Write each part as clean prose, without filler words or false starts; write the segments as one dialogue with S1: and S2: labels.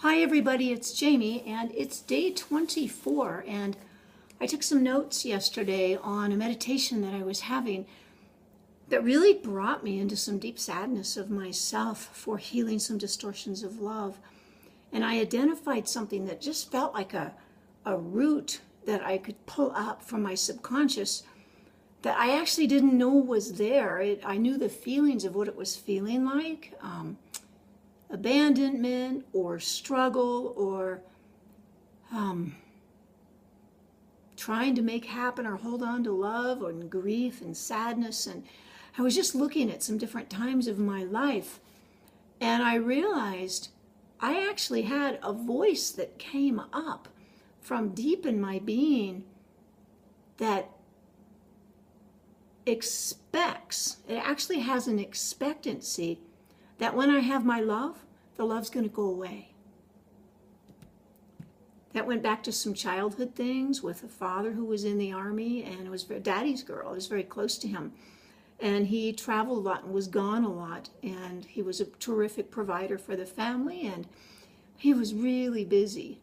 S1: Hi everybody, it's Jamie and it's day 24 and I took some notes yesterday on a meditation that I was having that really brought me into some deep sadness of myself for healing some distortions of love. And I identified something that just felt like a root that I could pull up from my subconscious that I actually didn't know was there. I knew the feelings of what it was feeling like. Abandonment or struggle or trying to make happen or hold on to love or grief and sadness. And I was just looking at some different times of my life and I realized I actually had a voice that came up from deep in my being that expects, it actually has an expectancy that when I have my love, the love's going to go away. That went back to some childhood things with a father who was in the army and it was daddy's girl. I was very close to him. And he traveled a lot and was gone a lot. And he was a terrific provider for the family and he was really busy.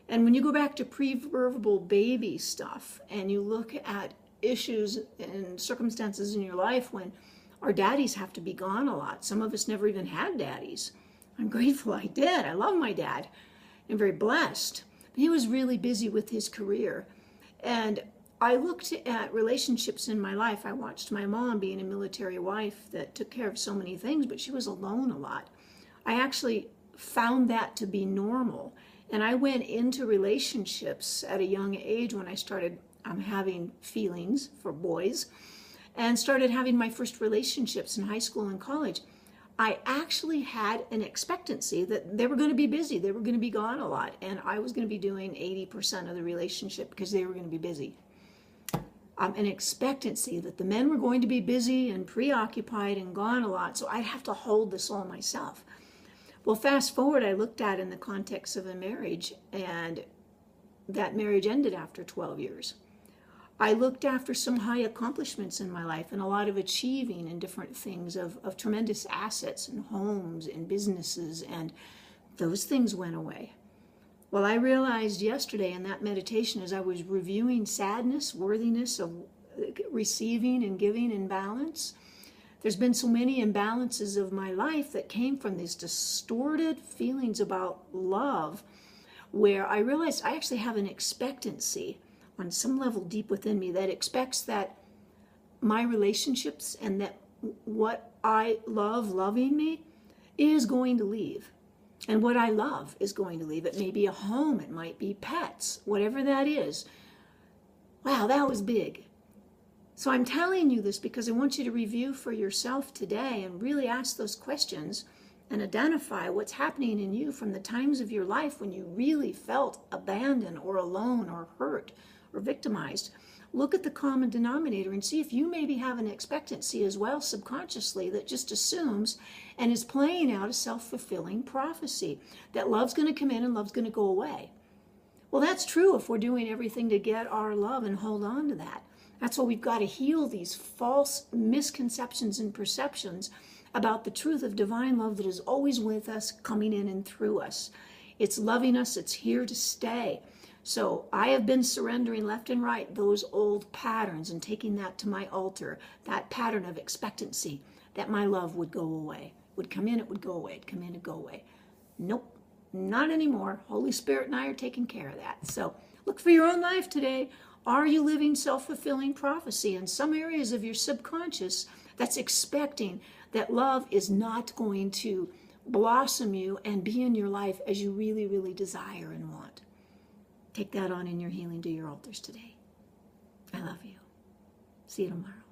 S1: And when you go back to pre-verbal baby stuff and you look at issues and circumstances in your life when our daddies have to be gone a lot. Some of us never even had daddies. I'm grateful I did. I love my dad. I'm very blessed. But he was really busy with his career. And I looked at relationships in my life. I watched my mom being a military wife that took care of so many things, but she was alone a lot. I actually found that to be normal. And I went into relationships at a young age when I started having feelings for boys and started having my first relationships in high school and college. I actually had an expectancy that they were going to be busy. They were going to be gone a lot. And I was going to be doing 80% of the relationship because they were going to be busy. An expectancy that the men were going to be busy and preoccupied and gone a lot. So I'd have to hold this all myself. Well, fast forward, I looked at in the context of a marriage and that marriage ended after 12 years. I looked after some high accomplishments in my life and a lot of achieving in different things of tremendous assets and homes and businesses, and those things went away. Well, I realized yesterday in that meditation as I was reviewing sadness, worthiness of receiving and giving in balance, there's been so many imbalances of my life that came from these distorted feelings about love where I realized I actually have an expectancy on some level deep within me that expects that my relationships and that what I love loving me is going to leave. And what I love is going to leave. It may be a home, it might be pets, whatever that is. Wow, that was big. So I'm telling you this because I want you to review for yourself today and really ask those questions and identify what's happening in you from the times of your life when you really felt abandoned or alone or hurt or victimized. Look at the common denominator and see if you maybe have an expectancy as well subconsciously that just assumes and is playing out a self-fulfilling prophecy that love's going to come in and love's going to go away. Well, that's true if we're doing everything to get our love and hold on to that. That's why we've got to heal these false misconceptions and perceptions about the truth of divine love that is always with us, coming in and through us. It's loving us. It's here to stay. So I have been surrendering left and right those old patterns and taking that to my altar, that pattern of expectancy that my love would go away. Would come in, it would go away. It'd come in, it'd go away. Nope, not anymore. Holy Spirit and I are taking care of that. So look for your own life today. Are you living self-fulfilling prophecy in some areas of your subconscious that's expecting that love is not going to blossom you and be in your life as you really, really desire and want? Take that on in your healing to your altars today. I love you. See you tomorrow.